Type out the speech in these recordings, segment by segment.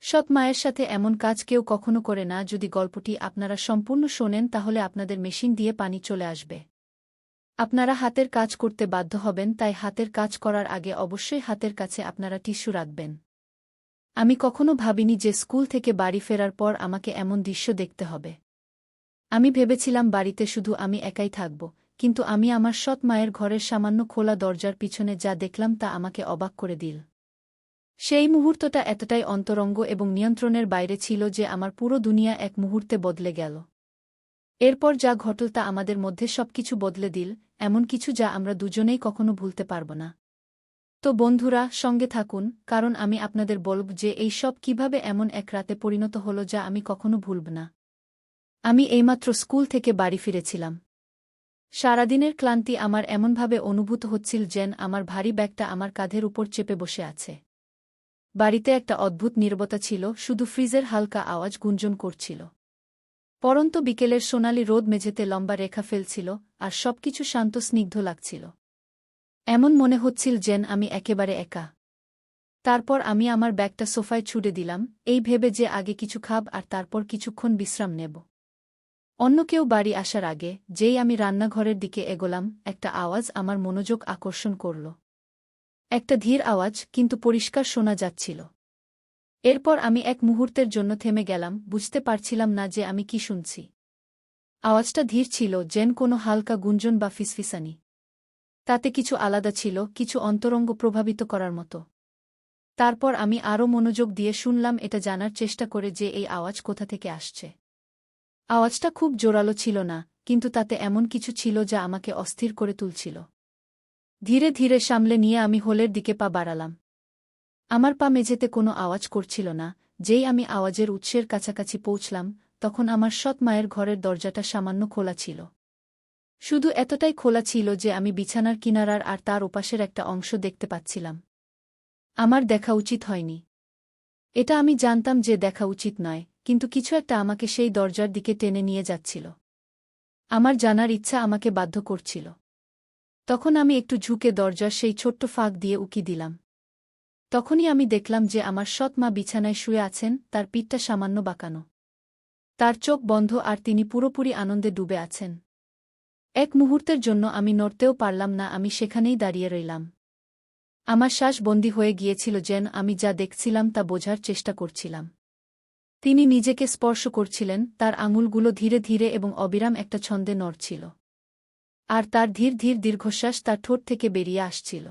সৎ মায়ের সাথে এমন কাজ কেউ কখনো করে না। যদি গল্পটি আপনারা সম্পূর্ণ শোনেন তাহলে আপনাদের মেশিন দিয়ে পানি চলে আসবে। আপনারা হাতের কাজ করতে বাধ্য হবেন, তাই হাতের কাজ করার আগে অবশ্যই হাতের কাছে আপনারা টিস্যু রাখবেন। আমি কখনো ভাবিনি যে স্কুল থেকে বাড়ি ফেরার পর আমাকে এমন দৃশ্য দেখতে হবে। আমি ভেবেছিলাম বাড়িতে শুধু আমি একাই থাকব, কিন্তু আমি আমার সৎ মায়ের ঘরের সামান্য খোলা দরজার পিছনে যা দেখলাম তা আমাকে অবাক করে দিল। সেই মুহূর্তটা এতটাই অন্তরঙ্গ এবং নিয়ন্ত্রণের বাইরে ছিল যে আমার পুরো দুনিয়া এক মুহূর্তে বদলে গেল। এরপর যা ঘটল তা আমাদের মধ্যে সবকিছু বদলে দিল, এমন কিছু যা আমরা দুজনেই কখনো ভুলতে পারব না। তো বন্ধুরা, সঙ্গে থাকুন, কারণ আমি আপনাদের বলব যে এই সব কীভাবে এমন এক রাতে পরিণত হল যা আমি কখনো ভুলব না। আমি এইমাত্র স্কুল থেকে বাড়ি ফিরেছিলাম। সারাদিনের ক্লান্তি আমার এমনভাবে অনুভূত হচ্ছিল যেন আমার ভারী ব্যাগটা আমার কাঁধের উপর চেপে বসে আছে। বাড়িতে একটা অদ্ভুত নীরবতা ছিল, শুধু ফ্রিজের হালকা আওয়াজ গুঞ্জন করছিল। পরন্ত বিকেলের সোনালি রোদ মেঝেতে লম্বা রেখা ফেলছিল, আর সবকিছু শান্ত স্নিগ্ধ লাগছিল। এমন মনে হচ্ছিল যেন আমি একেবারে একা। তারপর আমি আমার ব্যাগটা সোফায় ছুড়ে দিলাম, এই ভেবে যে আগে কিছু খাব আর তারপর কিছুক্ষণ বিশ্রাম নেব। অন্য কেউ বাড়ি আসার আগে যেই আমি রান্নাঘরের দিকে এগোলাম, একটা আওয়াজ আমার মনোযোগ আকর্ষণ করল। একটা ধীর আওয়াজ, কিন্তু পরিষ্কার শোনা যাচ্ছিল। এরপর আমি এক মুহূর্তের জন্য থেমে গেলাম, বুঝতে পারছিলাম না যে আমি কি শুনছি। আওয়াজটা ধীর ছিল, যেন কোনো হালকা গুঞ্জন বা ফিসফিসানি। তাতে কিছু আলাদা ছিল, কিছু অন্তরঙ্গ প্রভাবিত করার মতো। তারপর আমি আরও মনোযোগ দিয়ে শুনলাম, এটা জানার চেষ্টা করে যে এই আওয়াজ কোথা থেকে আসছে। আওয়াজটা খুব জোরালো ছিল না, কিন্তু তাতে এমন কিছু ছিল যা আমাকে অস্থির করে তুলছিল। ধীরে ধীরে সামলে নিয়ে আমি হোলের দিকে পা বাড়ালাম। আমার পা মেঝেতে কোনো আওয়াজ করছিল না। যেই আমি আওয়াজের উৎসের কাছাকাছি পৌঁছলাম, তখন আমার সৎ মায়ের ঘরের দরজাটা সামান্য খোলা ছিল। শুধু এতটাই খোলা ছিল যে আমি বিছানার কিনারার আর তার ওপাশের একটা অংশ দেখতে পাচ্ছিলাম। আমার দেখা উচিত হয়নি। এটা আমি জানতাম যে দেখা উচিত নয়, কিন্তু কিছু একটা আমাকে সেই দরজার দিকে টেনে নিয়ে যাচ্ছিল। আমার জানার ইচ্ছা আমাকে বাধ্য করছিল। তখন আমি একটু ঝুঁকে দরজার সেই ছোট্ট ফাঁক দিয়ে উকি দিলাম। তখনই আমি দেখলাম যে আমার সৎ মা বিছানায় শুয়ে আছেন, তার পিঠটা সামান্য বাঁকানো। তার চোখ বন্ধ আর তিনি পুরোপুরি আনন্দে ডুবে আছেন। এক মুহূর্তের জন্য আমি নড়তেও পারলাম না, আমি সেখানেই দাঁড়িয়ে রইলাম। আমার শ্বাস বন্দী হয়ে গিয়েছিল যেন আমি যা দেখছিলাম তা বোঝার চেষ্টা করছিলাম। তিনি নিজেকে স্পর্শ করছিলেন, তার আঙুলগুলো ধীরে ধীরে এবং অবিরাম একটা ছন্দে নড়ছিল। আর তার ধীর ধীর দীর্ঘশ্বাস তার ঠোঁট থেকে বেরিয়ে আসছিল।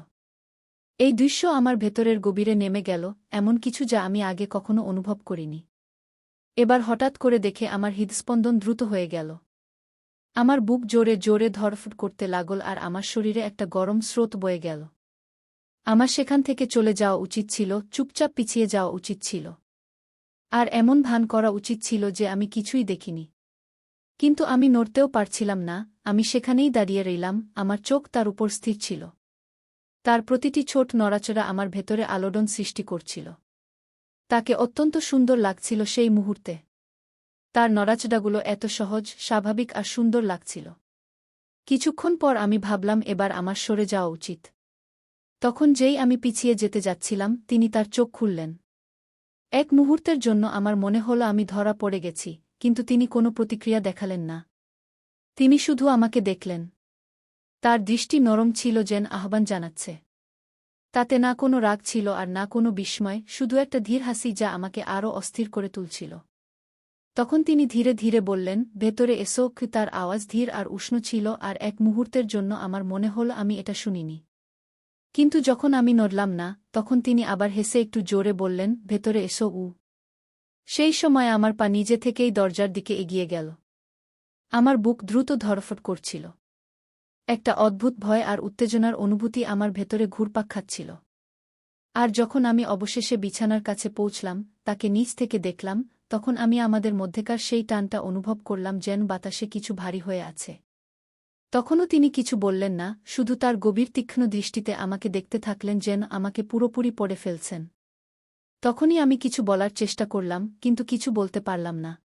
এই দৃশ্য আমার ভেতরের গভীরে নেমে গেল, এমন কিছু যা আমি আগে কখনো অনুভব করিনি। এবার হঠাৎ করে দেখে আমার হৃদস্পন্দন দ্রুত হয়ে গেল। আমার বুক জোরে জোরে ধড়ফড় করতে লাগল আর আমার শরীরে একটা গরম স্রোত বয়ে গেল। আমার সেখান থেকে চলে যাওয়া উচিত ছিল, চুপচাপ পিছিয়ে যাওয়া উচিত ছিল। আর এমন ভান করা উচিত ছিল যে আমি কিছুই দেখিনি। কিন্তু আমি নড়তেও পারছিলাম না, আমি সেখানেই দাঁড়িয়ে রইলাম, আমার চোখ তার উপর স্থির ছিল। তার প্রতিটি ছোট নড়াচড়া আমার ভেতরে আলোড়ন সৃষ্টি করছিল। তাকে অত্যন্ত সুন্দর লাগছিল সেই মুহূর্তে। তার নড়াচড়াগুলো এত সহজ, স্বাভাবিক আর সুন্দর লাগছিল। কিছুক্ষণ পর আমি ভাবলাম এবার আমার সরে যাওয়া উচিত। তখন যেই আমি পিছিয়ে যেতে যাচ্ছিলাম, তিনি তার চোখ খুললেন। এক মুহূর্তের জন্য আমার মনে হলো আমি ধরা পড়ে গেছি, কিন্তু তিনি কোনো প্রতিক্রিয়া দেখালেন না। তিনি শুধু আমাকে দেখলেন। তার দৃষ্টি নরম ছিল, যেন আহ্বান জানাচ্ছে। তাতে না কোনো রাগ ছিল আর না কোনো বিস্ময়, শুধু একটা ধীর হাসি যা আমাকে আরও অস্থির করে তুলছিল। তখন তিনি ধীরে ধীরে বললেন, ভেতরে এসো। তার আওয়াজ ধীর আর উষ্ণ ছিল, আর এক মুহূর্তের জন্য আমার মনে হল আমি এটা শুনিনি। কিন্তু যখন আমি নড়লাম না, তখন তিনি আবার হেসে একটু জোরে বললেন, ভেতরে এসো। সেই সময় আমার পা নিজে থেকেই দরজার দিকে এগিয়ে গেল। আমার বুক দ্রুত ধড়ফড় করছিল। একটা অদ্ভুত ভয় আর উত্তেজনার অনুভূতি আমার ভেতরে ঘুরপাক খাচ্ছিল। আর যখন আমি অবশেষে বিছানার কাছে পৌঁছলাম, তাকে নিচ থেকে দেখলাম, তখন আমি আমাদের মধ্যেকার সেই টানটা অনুভব করলাম, যেন বাতাসে কিছু ভারী হয়ে আছে। তখনও তিনি কিছু বললেন না, শুধু তার গভীর তীক্ষ্ণ দৃষ্টিতে আমাকে দেখতে থাকলেন, যেন আমাকে পুরোপুরি পড়ে ফেলছেন। তখনই আমি কিছু বলার চেষ্টা করলাম, কিন্তু কিছু বলতে পারলাম না।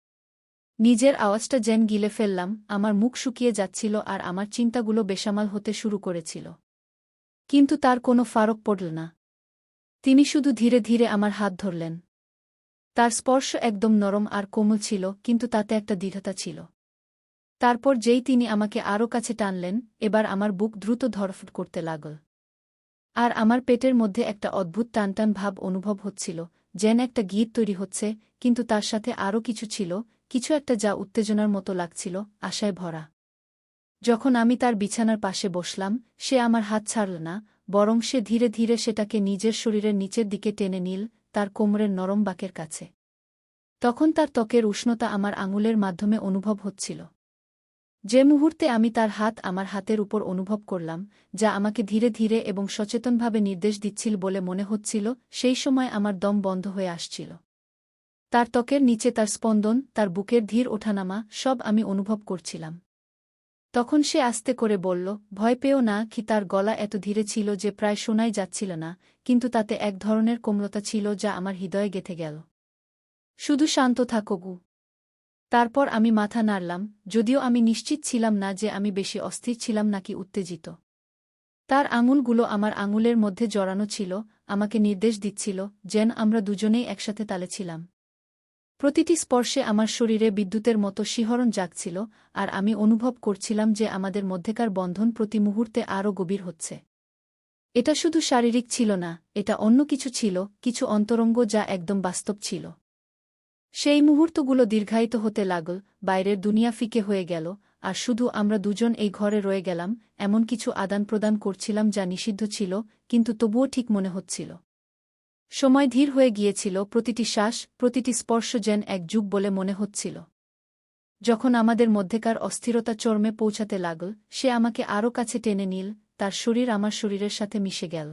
নিজের আওয়াজটা যেন গিলে ফেললাম, আমার মুখ শুকিয়ে যাচ্ছিল আর আমার চিন্তাগুলো বেসামাল হতে শুরু করেছিল। কিন্তু তার কোনো ফারক পড়ল না। তিনি শুধু ধীরে ধীরে আমার হাত ধরলেন। তার স্পর্শ একদম নরম আর কোমল ছিল, কিন্তু তাতে একটা দৃঢ়তা ছিল। তারপর যেই তিনি আমাকে আরও কাছে টানলেন, এবার আমার বুক দ্রুত ধড়ফড় করতে লাগল। আর আমার পেটের মধ্যে একটা অদ্ভুত টানটান ভাব অনুভব হচ্ছিল, যেন একটা গীত তৈরি হচ্ছে, কিন্তু তার সাথে আরও কিছু ছিল, কিছু একটা যা উত্তেজনার মতো লাগছিল, আশায় ভরা। যখন আমি তার বিছানার পাশে বসলাম, সে আমার হাত ছাড়ল না, বরং সে ধীরে ধীরে সেটাকে নিজের শরীরের নিচের দিকে টেনে নিল, তার কোমরের নরম বাঁকের কাছে। তখন তার ত্বকের উষ্ণতা আমার আঙুলের মাধ্যমে অনুভব হচ্ছিল। যে মুহূর্তে আমি তার হাত আমার হাতের উপর অনুভব করলাম, যা আমাকে ধীরে ধীরে এবং সচেতনভাবে নির্দেশ দিচ্ছিল বলে মনে হচ্ছিল, সেই সময় আমার দম বন্ধ হয়ে আসছিল। তার ত্বকের নিচে তার স্পন্দন, তার বুকের ধীর ওঠানামা, সব আমি অনুভব করছিলাম। তখন সে আস্তে করে বলল, ভয় পেও না। কি তার গলা এত ধীরে ছিল যে প্রায় শোনাই যাচ্ছিল না, কিন্তু তাতে এক ধরনের কোমলতা ছিল যা আমার হৃদয়ে গেঁথে গেল। শুধু শান্ত থাকো গু। তারপর আমি মাথা নাড়লাম, যদিও আমি নিশ্চিত ছিলাম না যে আমি বেশি অস্থির ছিলাম নাকি উত্তেজিত। তার আঙুলগুলো আমার আঙুলের মধ্যে জড়ানো ছিল, আমাকে নির্দেশ দিচ্ছিল, যেন আমরা দুজনেই একসাথে তালে ছিলাম। প্রতিটি স্পর্শে আমার শরীরে বিদ্যুতের মতো শিহরণ জাগছিল, আর আমি অনুভব করছিলাম যে আমাদের মধ্যেকার বন্ধন প্রতি মুহূর্তে আরও গভীর হচ্ছে। এটা শুধু শারীরিক ছিল না, এটা অন্য কিছু ছিল, কিছু অন্তরঙ্গ যা একদম বাস্তব ছিল। সেই মুহূর্তগুলো দীর্ঘায়িত হতে লাগল, বাইরের দুনিয়া ফিকে হয়ে গেল, আর শুধু আমরা দুজন এই ঘরে রয়ে গেলাম, এমন কিছু আদান প্রদান করছিলাম যা নিষিদ্ধ ছিল, কিন্তু তবুও ঠিক মনে হচ্ছিল। সময় ধীর হয়ে গিয়েছিল, প্রতিটি শ্বাস, প্রতিটি স্পর্শ যেন এক যুগ বলে মনে হচ্ছিল। যখন আমাদের মধ্যেকার অস্থিরতা চরমে পৌঁছাতে লাগল, সে আমাকে আরও কাছে টেনে নিল, তার শরীর আমার শরীরের সাথে মিশে গেল।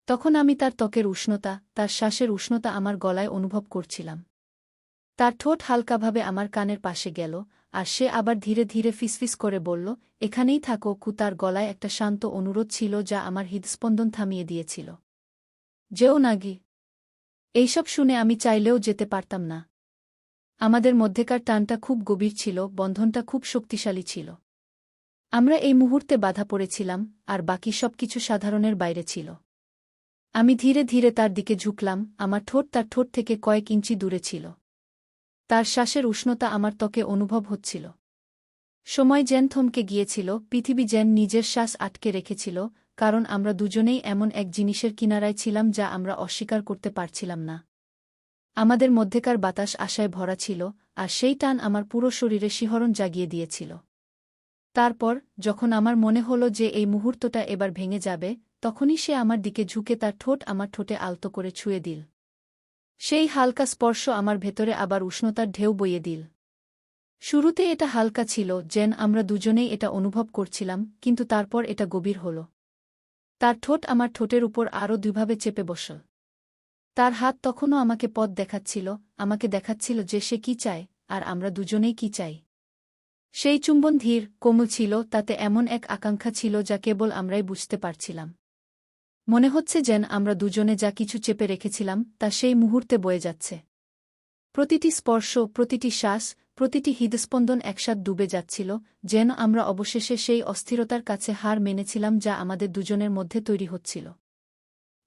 তখন আমি তার ত্বকের উষ্ণতা, তার শ্বাসের উষ্ণতা আমার গলায় অনুভব করছিলাম। তার ঠোঁট হালকাভাবে আমার কানের পাশে গেল, আর সে আবার ধীরে ধীরে ফিসফিস করে বলল, এখানেই থাকো কু। তার গলায় একটা শান্ত অনুরোধ ছিল যা আমার হৃদস্পন্দন থামিয়ে দিয়েছিল। যেও না গি। এইসব শুনে আমি চাইলেও যেতে পারতাম না। আমাদের মধ্যেকার টানটা খুব গভীর ছিল, বন্ধনটা খুব শক্তিশালী ছিল। আমরা এই মুহূর্তে বাধা পড়েছিলাম, আর বাকি সবকিছু সাধারণের বাইরে ছিল। আমি ধীরে ধীরে তার দিকে ঝুঁকলাম, আমার ঠোঁট তার ঠোঁট থেকে কয়েক ইঞ্চি দূরে ছিল। তার শ্বাসের উষ্ণতা আমার ত্বকে অনুভব হচ্ছিল। সময় যেন থমকে গিয়েছিল, পৃথিবী যেন নিজের শ্বাস আটকে রেখেছিল, কারণ আমরা দুজনেই এমন এক জিনিসের কিনারায় ছিলাম যা আমরা অস্বীকার করতে পারছিলাম না। আমাদের মধ্যেকার বাতাস আশায় ভরা ছিল, আর সেই টান আমার পুরো শরীরে শিহরণ জাগিয়ে দিয়েছিল। তারপর, যখন আমার মনে হলো যে এই মুহূর্তটা এবার ভেঙে যাবে, তখনই সে আমার দিকে ঝুঁকে তার ঠোঁট আমার ঠোঁটে আলতো করে ছুঁয়ে দিল। সেই হালকা স্পর্শ আমার ভেতরে আবার উষ্ণতার ঢেউ বইয়ে দিল। শুরুতে এটা হালকা ছিল, যেন আমরা দুজনেই এটা অনুভব করছিলাম, কিন্তু তারপর এটা গভীর হল। তার ঠোঁট আমার ঠোঁটের উপর আরও দুইভাবে চেপে বসল। তার হাত তখনও আমাকে পথ দেখাচ্ছিল, আমাকে দেখাচ্ছিল যে সে কি চায়, আর আমরা দুজনেই কি চাই। সেই চুম্বন ধীর, কোমল ছিল, তাতে এমন এক আকাঙ্ক্ষা ছিল যা কেবল আমরাই বুঝতে পারছিলাম। মনে হচ্ছে যেন আমরা দুজনে যা কিছু চেপে রেখেছিলাম তা সেই মুহূর্তে বয়ে যাচ্ছে। প্রতিটি স্পর্শ, প্রতিটি শ্বাস, প্রতিটি হৃদস্পন্দন একসাথে ডুবে যাচ্ছিল, যেন আমরা অবশেষে সেই অস্থিরতার কাছে হার মেনেছিলাম যা আমাদের দুজনের মধ্যে তৈরি হচ্ছিল।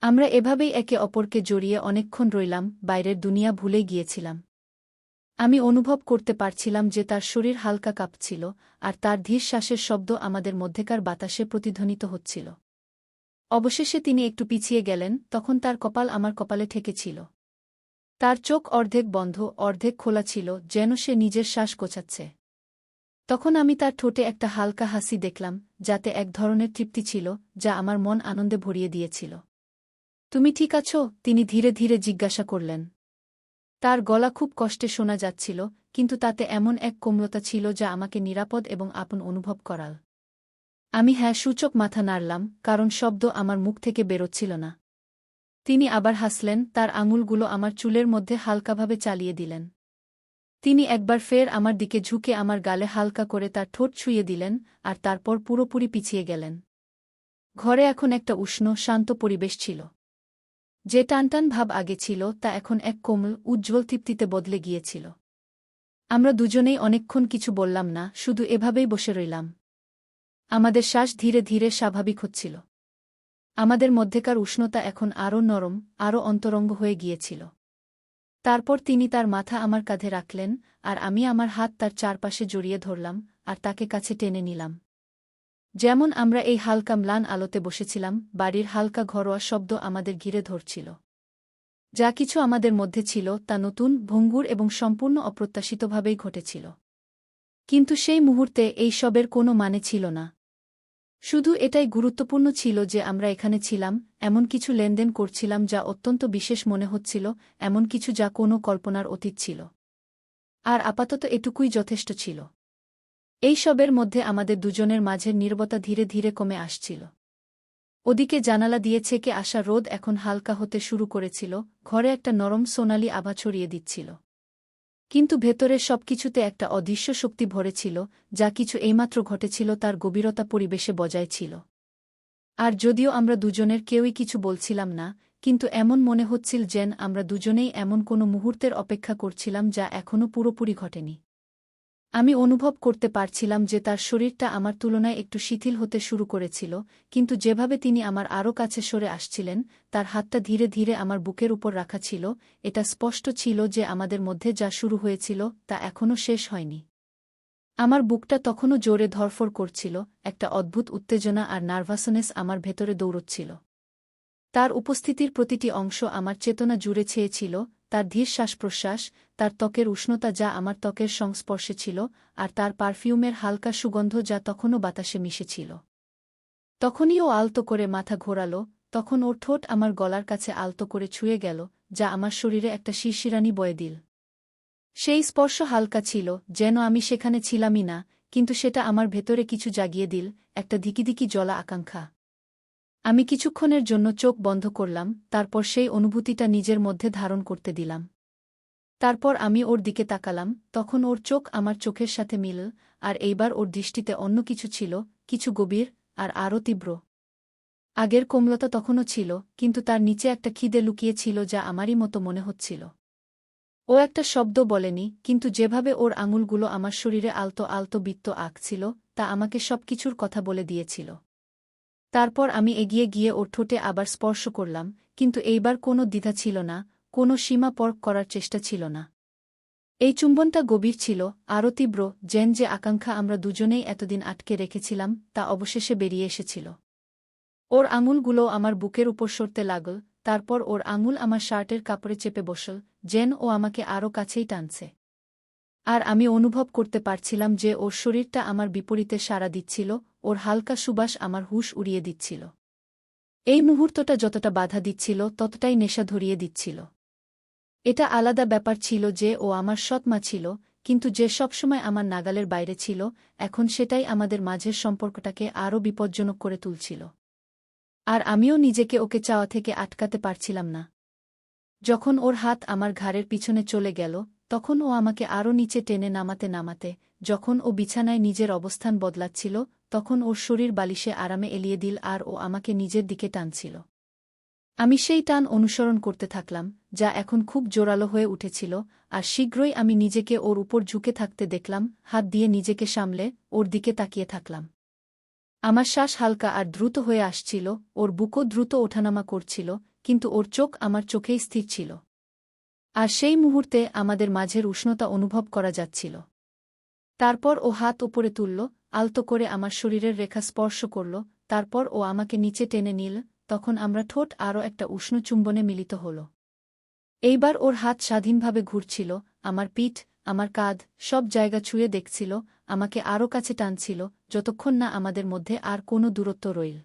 আমরা এভাবেই একে অপরকে জড়িয়ে অনেকক্ষণ রইলাম, বাইরের দুনিয়া ভুলে গিয়েছিলাম। আমি অনুভব করতে পারছিলাম যে তার শরীর হালকা কাঁপছিল, আর তার ধীর শ্বাসের শব্দ আমাদের মধ্যেকার বাতাসে প্রতিধ্বনিত হচ্ছিল। অবশেষে তিনি একটু পিছিয়ে গেলেন, তখন তার কপাল আমার কপালে ঠেকেছিল। তার চোখ অর্ধেক বন্ধ, অর্ধেক খোলা ছিল, যেন সে নিজের শ্বাস গোছাচ্ছে। তখন আমি তার ঠোঁটে একটা হালকা হাসি দেখলাম, যাতে এক ধরনের তৃপ্তি ছিল, যা আমার মন আনন্দে ভরিয়ে দিয়েছিল। তুমি ঠিক আছো? তিনি ধীরে ধীরে জিজ্ঞাসা করলেন। তার গলা খুব কষ্টে শোনা যাচ্ছিল, কিন্তু তাতে এমন এক কোমলতা ছিল যা আমাকে নিরাপদ এবং আপন অনুভব করাল। আমি হ্যাঁ সূচক মাথা নাড়লাম, কারণ শব্দ আমার মুখ থেকে বেরোচ্ছিল না। তিনি আবার হাসলেন, তার আঙুলগুলো আমার চুলের মধ্যে হালকাভাবে চালিয়ে দিলেন। তিনি একবার ফের আমার দিকে ঝুঁকে আমার গালে হালকা করে তার ঠোঁট ছুঁয়ে দিলেন, আর তারপর পুরোপুরি পিছিয়ে গেলেন। ঘরে এখন একটা উষ্ণ, শান্ত পরিবেশ ছিল। যে টানটান ভাব আগে ছিল তা এখন এক কোমল, উজ্জ্বল তৃপ্তিতে বদলে গিয়েছিল। আমরা দুজনেই অনেকক্ষণ কিছু বললাম না, শুধু এভাবেই বসে রইলাম। আমাদের শ্বাস ধীরে ধীরে স্বাভাবিক হচ্ছিল। আমাদের মধ্যেকার উষ্ণতা এখন আরও নরম, আরও অন্তরঙ্গ হয়ে গিয়েছিল। তারপর তিনি তার মাথা আমার কাঁধে রাখলেন, আর আমি আমার হাত তার চারপাশে জড়িয়ে ধরলাম আর তাকে কাছে টেনে নিলাম। যেমন আমরা এই হালকা ম্লান আলোতে বসেছিলাম, বাড়ির হালকা ঘরোয়া শব্দ আমাদের ঘিরে ধরছিল। যা কিছু আমাদের মধ্যে ছিল তা নতুন, ভঙ্গুর এবং সম্পূর্ণ অপ্রত্যাশিতভাবেই ঘটেছিল। কিন্তু সেই মুহূর্তে এই সবের কোনো মানে ছিল না। শুধু এটাই গুরুত্বপূর্ণ ছিল যে আমরা এখানে ছিলাম, এমন কিছু লেনদেন করছিলাম যা অত্যন্ত বিশেষ মনে হচ্ছিল, এমন কিছু যা কোনো কল্পনার অতীত ছিল। আর আপাতত এটুকুই যথেষ্ট ছিল। এই সবের মধ্যে আমাদের দুজনের মাঝের নীরবতা ধীরে ধীরে কমে আসছিল। ওদিকে জানালা দিয়ে ছেকে আসা রোদ এখন হালকা হতে শুরু করেছিল, ঘরে একটা নরম সোনালি আভা ছড়িয়ে দিচ্ছিল। কিন্তু ভেতরের সবকিছুতে একটা অদৃশ্য শক্তি ভরে ছিল, যা কিছু এইমাত্র ঘটেছিল তার গভীরতা পরিবেশে বজায় ছিল। আর যদিও আমরা দুজনের কেউই কিছু বলছিলাম না, কিন্তু এমন মনে হচ্ছিল যেন আমরা দুজনেই এমন কোনো মুহূর্তের অপেক্ষা করছিলাম যা এখনও পুরোপুরি ঘটেনি। আমি অনুভব করতে পারছিলাম যে তার শরীরটা আমার তুলনায় একটু শিথিল হতে শুরু করেছিল, কিন্তু যেভাবে তিনি আমার আরও কাছে সরে আসছিলেন, তার হাতটা ধীরে ধীরে আমার বুকের উপর রাখা ছিল, এটা স্পষ্ট ছিল যে আমাদের মধ্যে যা শুরু হয়েছিল তা এখনও শেষ হয়নি। আমার বুকটা তখনও জোরে ধড়ফড় করছিল, একটা অদ্ভুত উত্তেজনা আর নার্ভাসনেস আমার ভেতরে দৌড়চ্ছিল। তার উপস্থিতির প্রতিটি অংশ আমার চেতনা জুড়ে ছেয়েছিল, তার ধীর শ্বাসপ্রশ্বাস, তার ত্বকের উষ্ণতা যা আমার ত্বকের সংস্পর্শে ছিল, আর তার পারফিউমের হালকা সুগন্ধ যা তখনও বাতাসে মিশেছিল। তখনই ও আলতো করে মাথা ঘোরাল, তখন ওর ঠোঁট আমার গলার কাছে আলতো করে ছুঁয়ে গেল, যা আমার শরীরে একটা শিরশিরানি বয়ে দিল। সেই স্পর্শ হালকা ছিল, যেন আমি সেখানে ছিলামই না, কিন্তু সেটা আমার ভেতরে কিছু জাগিয়ে দিল, একটা ধিকিধিকি জ্বলা আকাঙ্ক্ষা। আমি কিছুক্ষণের জন্য চোখ বন্ধ করলাম, তারপর সেই অনুভূতিটা নিজের মধ্যে ধারণ করতে দিলাম। তারপর আমি ওর দিকে তাকালাম, তখন ওর চোখ আমার চোখের সাথে মিলল, আর এইবার ওর দৃষ্টিতে অন্য কিছু ছিল, কিছু গভীর, আর আরও তীব্র। আগের কোমলতা তখনও ছিল, কিন্তু তার নিচে একটা খিদে লুকিয়ে ছিল যা আমারই মতো মনে হচ্ছিল। ও একটা শব্দ বলেনি, কিন্তু যেভাবে ওর আঙুলগুলো আমার শরীরে আলতো আলতো বৃত্ত আঁকছিল, তা আমাকে সবকিছুর কথা বলে দিয়েছিল। তারপর আমি এগিয়ে গিয়ে ওর ঠোঁটে আবার স্পর্শ করলাম, কিন্তু এইবার কোনো দ্বিধা ছিল না, কোনো সীমা পরখ করার চেষ্টা ছিল না। এই চুম্বনটা গভীর ছিল, আরও তীব্র, যেন যে আকাঙ্ক্ষা আমরা দুজনেই এতদিন আটকে রেখেছিলাম তা অবশেষে বেরিয়ে এসেছিল। ওর আঙুলগুলো আমার বুকের উপর সরতে লাগল, তারপর ওর আঙুল আমার শার্টের কাপড়ে চেপে বসল, যেন ও আমাকে আরও কাছেই টানছে। আর আমি অনুভব করতে পারছিলাম যে ওর শরীরটা আমার বিপরীতে সাড়া দিচ্ছিল, ওর হালকা সুবাস আমার হুঁশ উড়িয়ে দিচ্ছিল। এই মুহূর্তটা যতটা বাধা দিচ্ছিল ততটাই নেশা ধরিয়ে দিচ্ছিল। এটা আলাদা ব্যাপার ছিল যে ও আমার সৎমা ছিল, কিন্তু যে সবসময় আমার নাগালের বাইরে ছিল, এখন সেটাই আমাদের মাঝের সম্পর্কটাকে আরও বিপজ্জনক করে তুলছিল। আর আমিও নিজেকে ওকে চাওয়া থেকে আটকাতে পারছিলাম না। যখন ওর হাত আমার ঘাড়ের পিছনে চলে গেল, তখন ও আমাকে আরও নিচে টেনে নামাতে নামাতে, যখন ও বিছানায় নিজের অবস্থান বদলাচ্ছিল, তখন ওর শরীর বালিশে আরামে এলিয়ে দিল আর ও আমাকে নিজের দিকে টানছিল। আমি সেই টান অনুসরণ করতে থাকলাম, যা এখন খুব জোরালো হয়ে উঠেছিল, আর শীঘ্রই আমি নিজেকে ওর উপর ঝুঁকে থাকতে দেখলাম, হাত দিয়ে নিজেকে সামলে, ওর দিকে তাকিয়ে থাকলাম। আমার শ্বাস হালকা আর দ্রুত হয়ে আসছিল, ওর বুকও দ্রুত ওঠানামা করছিল, কিন্তু ওর চোখ আমার চোখেই স্থির ছিল। আর সেই মুহূর্তে আমাদের মাঝের উষ্ণতা অনুভব করা যাচ্ছিল। তারপর ও হাত ওপরে তুলল, আলতো করে আমার শরীরের রেখা স্পর্শ করল, তারপর ও আমাকে নিচে টেনে নিল, তখন আমরা ঠোঁট আরও একটা উষ্ণ চুম্বনে মিলিত হল। এইবার ওর হাত স্বাধীনভাবে ঘুরছিল, আমার পিঠ, আমার কাঁধ, সব জায়গা ছুঁয়ে দেখছিল, আমাকে আরও কাছে টানছিল, যতক্ষণ না আমাদের মধ্যে আর কোনো দূরত্ব রইল।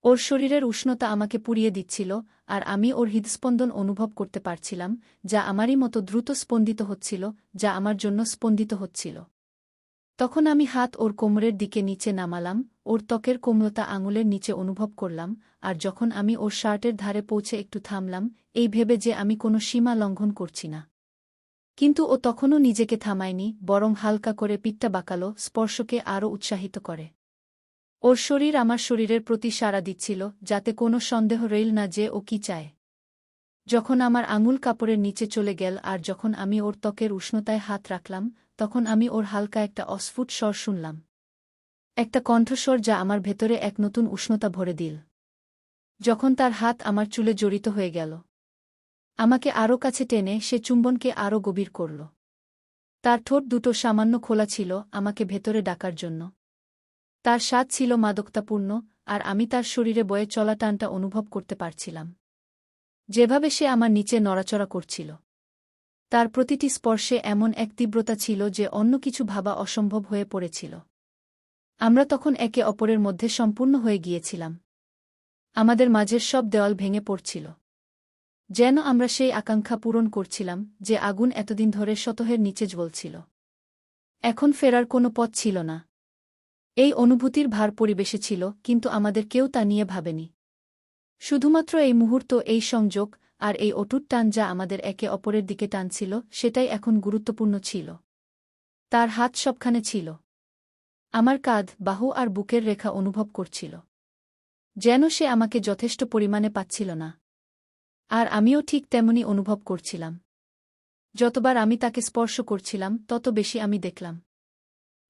ওর শরীরের উষ্ণতা আমাকে পুড়িয়ে দিচ্ছিল, আর আমি ওর হৃদস্পন্দন অনুভব করতে পারছিলাম, যা আমারই মতো দ্রুত স্পন্দিত হচ্ছিল, যা আমার জন্য স্পন্দিত হচ্ছিল। তখন আমি হাত ওর কোমরের দিকে নিচে নামালাম, ওর ত্বকের কোমলতা আঙুলের নিচে অনুভব করলাম, আর যখন আমি ওর শার্টের ধারে পৌঁছে একটু থামলাম, এই ভেবে যে আমি কোনো সীমা লঙ্ঘন করছি না। কিন্তু ও তখনও নিজেকে থামায়নি, বরং হালকা করে পিঠটা বাঁকালো, স্পর্শকে আরও উৎসাহিত করে। ওর শরীর আমার শরীরের প্রতি সাড়া দিচ্ছিল, যাতে কোনো সন্দেহ রইল না যে ও কি চায়। যখন আমার আঙুল কাপড়ের নিচে চলে গেল আর যখন আমি ওর ত্বকের উষ্ণতায় হাত রাখলাম, তখন আমি ওর হালকা একটা অস্ফুট স্বর শুনলাম। একটা কণ্ঠস্বর যা আমার ভেতরে এক নতুন উষ্ণতা ভরে দিল। যখন তার হাত আমার চুলে জড়িত হয়ে গেল, আমাকে আরও কাছে টেনে সে চুম্বনকে আরও গভীর করল। তার ঠোঁট দুটো সামান্য খোলা ছিল আমাকে ভেতরে ডাকার জন্য। তার স্বাদ ছিল মাদকতাপূর্ণ, আর আমি তার শরীরে বয়ে চলা টানটা অনুভব করতে পারছিলাম। যেভাবে সে আমার নিচে নড়াচড়া করছিল, তার প্রতিটি স্পর্শে এমন এক তীব্রতা ছিল যে অন্য কিছু ভাবা অসম্ভব হয়ে পড়েছিল। আমরা তখন একে অপরের মধ্যে সম্পূর্ণ হয়ে গিয়েছিলাম। আমাদের মাঝের সব দেওয়াল ভেঙে পড়ছিল। যেন আমরা সেই আকাঙ্ক্ষা পূরণ করছিলাম যে আগুন এতদিন ধরে সতহের নিচে জ্বলছিল। এখন ফেরার কোনো পথ ছিল না। এই অনুভূতির ভার পরিবেশে ছিল, কিন্তু আমাদের কেউ তা নিয়ে ভাবেনি। শুধুমাত্র এই মুহূর্ত, এই সংযোগ, আর এই অটুট টান যা আমাদের একে অপরের দিকে টানছিল, সেটাই এখন গুরুত্বপূর্ণ ছিল। তার হাত সবখানে ছিল। আমার কাঁধ, বাহু আর বুকের রেখা অনুভব করছিল। যেন সে আমাকে যথেষ্ট পরিমাণে পাচ্ছিল না। আর আমিও ঠিক তেমনি অনুভব করছিলাম। যতবার আমি তাকে স্পর্শ করছিলাম, তত বেশি আমি দেখলাম।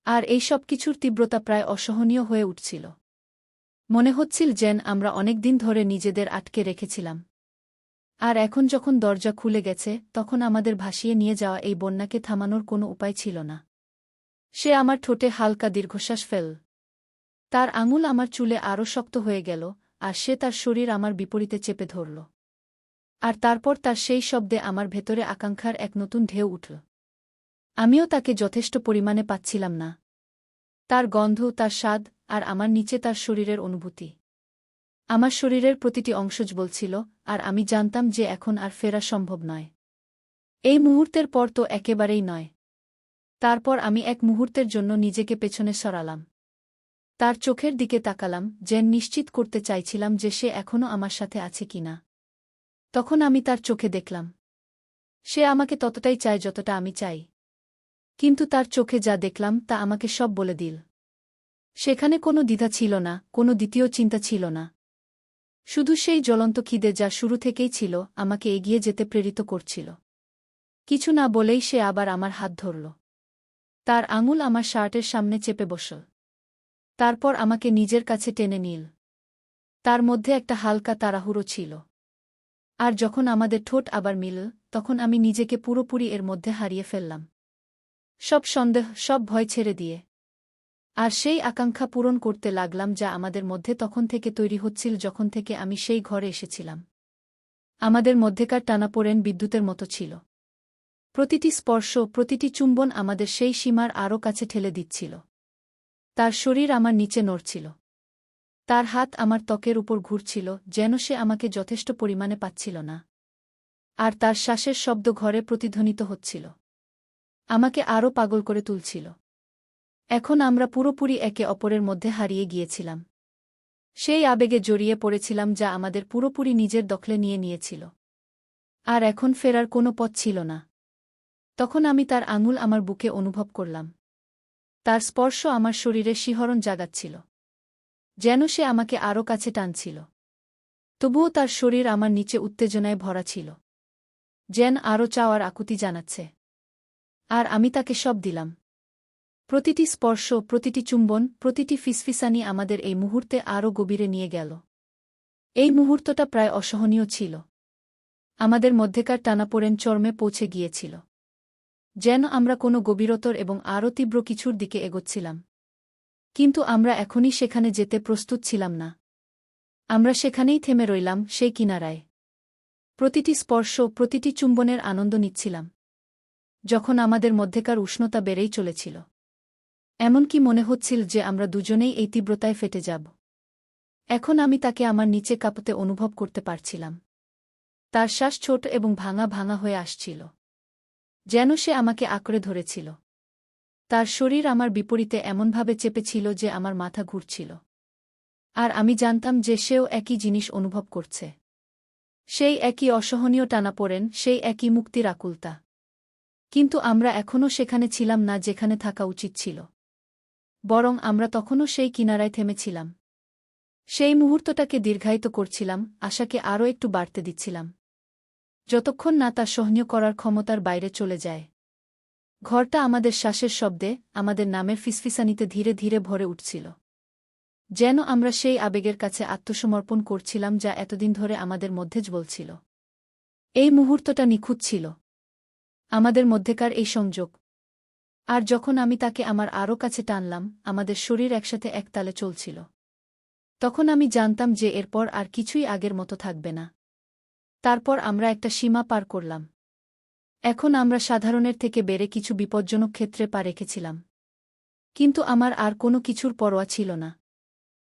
আর এই সব কিছুর তীব্রতা প্রায় অসহনীয় হয়ে উঠছিল। মনে হচ্ছিল যেন আমরা অনেক দিন ধরে নিজেদের আটকে রেখেছিলাম। আর এখন যখন দরজা খুলে গেছে, তখন আমাদের ভাসিয়ে নিয়ে যাওয়া এই বন্যাকে থামানোর কোনো উপায় ছিল না। সে আমার ঠোঁটে হালকা দীর্ঘশ্বাস ফেল। তার আঙুল আমার চুলে আরও শক্ত হয়ে গেল, আর সে তার শরীর আমার বিপরীতে চেপে ধরল। আর তারপর তার সেই শব্দে আমার ভেতরে আকাঙ্ক্ষার এক নতুন ঢেউ উঠল। আমিও তাকে যথেষ্ট পরিমাণে পাচ্ছিলাম না। তার গন্ধ, তার স্বাদ, আর আমার নিচে তার শরীরের অনুভূতি। আমার শরীরের প্রতিটি অংশ বলছিল, আর আমি জানতাম যে এখন আর ফেরা সম্ভব নয়। এই মুহূর্তের পর তো একেবারেই নয়। তারপর আমি এক মুহূর্তের জন্য নিজেকে পেছনে সরালাম। তার চোখের দিকে তাকালাম, যেন নিশ্চিত করতে চাইছিলাম যে সে এখনও আমার সাথে আছে কিনা। তখন আমি তার চোখে দেখলাম, সে আমাকে ততটাই চায় যতটা আমি চাই। কিন্তু তার চোখে যা দেখলাম তা আমাকে সব বলে দিল। সেখানে কোনো দ্বিধা ছিল না, কোনো দ্বিতীয় চিন্তা ছিল না। শুধু সেই জ্বলন্ত খিদে যা শুরু থেকেই ছিল, আমাকে এগিয়ে যেতে প্রেরিত করছিল। কিছু না বলেই সে আবার আমার হাত ধরল। তার আঙুল আমার শার্টের সামনে চেপে বসল। তারপর আমাকে নিজের কাছে টেনে নিল। তার মধ্যে একটা হালকা তাড়াহুড়ো ছিল। আর যখন আমাদের ঠোঁট আবার মিলল, তখন আমি নিজেকে পুরোপুরি এর মধ্যে হারিয়ে ফেললাম। সব সন্দেহ, সব ভয় ছেড়ে দিয়ে। আর সেই আকাঙ্ক্ষা পূরণ করতে লাগলাম যা আমাদের মধ্যে তখন থেকে তৈরি হচ্ছিল, যখন থেকে আমি সেই ঘরে এসেছিলাম। আমাদের মধ্যেকার টানাপোড়েন বিদ্যুতের মতো ছিল। প্রতিটি স্পর্শ, প্রতিটি চুম্বন আমাদের সেই সীমার আরও কাছে ঠেলে দিচ্ছিল। তার শরীর আমার নিচে নড়ছিল। তার হাত আমার ত্বকের উপর ঘুরছিল, যেন সে আমাকে যথেষ্ট পরিমাণে পাচ্ছিল না। আর তার শ্বাসের শব্দ ঘরে প্রতিধ্বনিত হচ্ছিল, আমাকে আরও পাগল করে তুলছিল। এখন আমরা পুরোপুরি একে অপরের মধ্যে হারিয়ে গিয়েছিলাম। সেই আবেগে জড়িয়ে পড়েছিলাম যা আমাদের পুরোপুরি নিজের দখলে নিয়ে নিয়েছিল। আর এখন ফেরার কোনো পথ ছিল না। তখন আমি তার আঙুল আমার বুকে অনুভব করলাম। তার স্পর্শ আমার শরীরে শিহরণ জাগাচ্ছিল, যেন সে আমাকে আরও কাছে টানছিল। তবুও তার শরীর আমার নিচে উত্তেজনায় ভরা ছিল, যেন আরও চাওয়ার আকুতি জানাচ্ছে। আর আমি তাকে সব দিলাম। প্রতিটি স্পর্শ, প্রতিটি চুম্বন, প্রতিটি ফিসফিসানি আমাদের এই মুহূর্তে আরও গভীরে নিয়ে গেল। এই মুহূর্তটা প্রায় অসহনীয় ছিল। আমাদের মধ্যেকার টানাপোড়েন চরমে পৌঁছে গিয়েছিল। যেন আমরা কোনো গভীরতর এবং আরও তীব্র কিছুর দিকে এগোচ্ছিলাম। কিন্তু আমরা এখনই সেখানে যেতে প্রস্তুত ছিলাম না। আমরা সেখানেই থেমে রইলাম, সেই কিনারায়। প্রতিটি স্পর্শ, প্রতিটি চুম্বনের আনন্দ নিচ্ছিলাম। যখন আমাদের মধ্যেকার উষ্ণতা বেড়েই চলেছিল, এমনকি মনে হচ্ছিল যে আমরা দুজনেই এই তীব্রতায় ফেটে যাব। এখন আমি তাকে আমার নিচে কাঁপতে অনুভব করতে পারছিলাম। তার শ্বাস ছোট এবং ভাঙা ভাঙা হয়ে আসছিল, যেন সে আমাকে আঁকড়ে ধরেছিল। তার শরীর আমার বিপরীতে এমনভাবে চেপেছিল যে আমার মাথা ঘুরছিল। আর আমি জানতাম যে সেও একই জিনিস অনুভব করছে। সেই একই অসহনীয় টানাপোড়েন, সেই একই মুক্তির আকুলতা। কিন্তু আমরা এখনও সেখানে ছিলাম না যেখানে থাকা উচিত ছিল। বরং আমরা তখনও সেই কিনারায় থেমেছিলাম। সেই মুহূর্তটাকে দীর্ঘায়িত করছিলাম, আশাকে আরও একটু বাড়তে দিচ্ছিলাম, যতক্ষণ না তা সহ্য করার ক্ষমতার বাইরে চলে যায়। ঘরটা আমাদের শ্বাসের শব্দে, আমাদের নামের ফিসফিসানিতে ধীরে ধীরে ভরে উঠছিল। যেন আমরা সেই আবেগের কাছে আত্মসমর্পণ করছিলাম যা এতদিন ধরে আমাদের মধ্যে জ্বলছিল। এই মুহূর্তটা নিখুঁত ছিল। আমাদের মধ্যেকার এই সংযোগ। আর যখন আমি তাকে আমার আরও কাছে টানলাম, আমাদের শরীর একসাথে একতালে চলছিল। তখন আমি জানতাম যে এরপর আর কিছুই আগের মতো থাকবে না। তারপর আমরা একটা সীমা পার করলাম। এখন আমরা সাধারণের থেকে বেড়ে কিছু বিপজ্জনক ক্ষেত্রে পা রেখেছিলাম। কিন্তু আমার আর কোনো কিছুর পরোয়া ছিল না।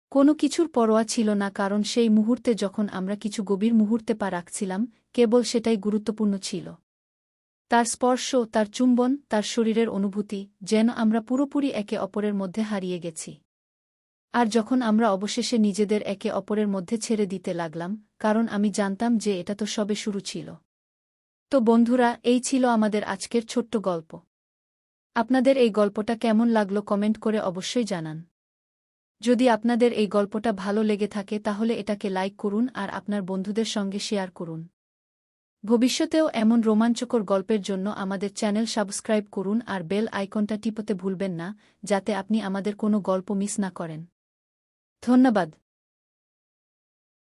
কোনো কিছুর পরোয়া ছিল না, কারণ সেই মুহূর্তে যখন আমরা কিছু গভীর মুহূর্তে পা রাখছিলাম, কেবল সেটাই গুরুত্বপূর্ণ ছিল। তার স্পর্শ, তার চুম্বন, তার শরীরের অনুভূতি, যেন আমরা পুরোপুরি একে অপরের মধ্যে হারিয়ে গেছি। আর যখন আমরা অবশেষে নিজেদের একে অপরের মধ্যে ছেড়ে দিতে লাগলাম, কারণ আমি জানতাম যে এটা তো সবে শুরু ছিল। তো বন্ধুরা, এই ছিল আমাদের আজকের ছোট্ট গল্প। আপনাদের এই গল্পটা কেমন লাগলো কমেন্ট করে অবশ্যই জানান। যদি আপনাদের এই গল্পটা ভালো লেগে থাকে তাহলে এটাকে লাইক করুন আর আপনার বন্ধুদের সঙ্গে শেয়ার করুন। ভবিষ্যতেও এমন রোমাঞ্চকর গল্পের জন্য আমাদের চ্যানেল সাবস্ক্রাইব করুন আর বেল আইকনটা টিপতে ভুলবেন না, যাতে আপনি আমাদের কোনো গল্প মিস না করেন। ধন্যবাদ।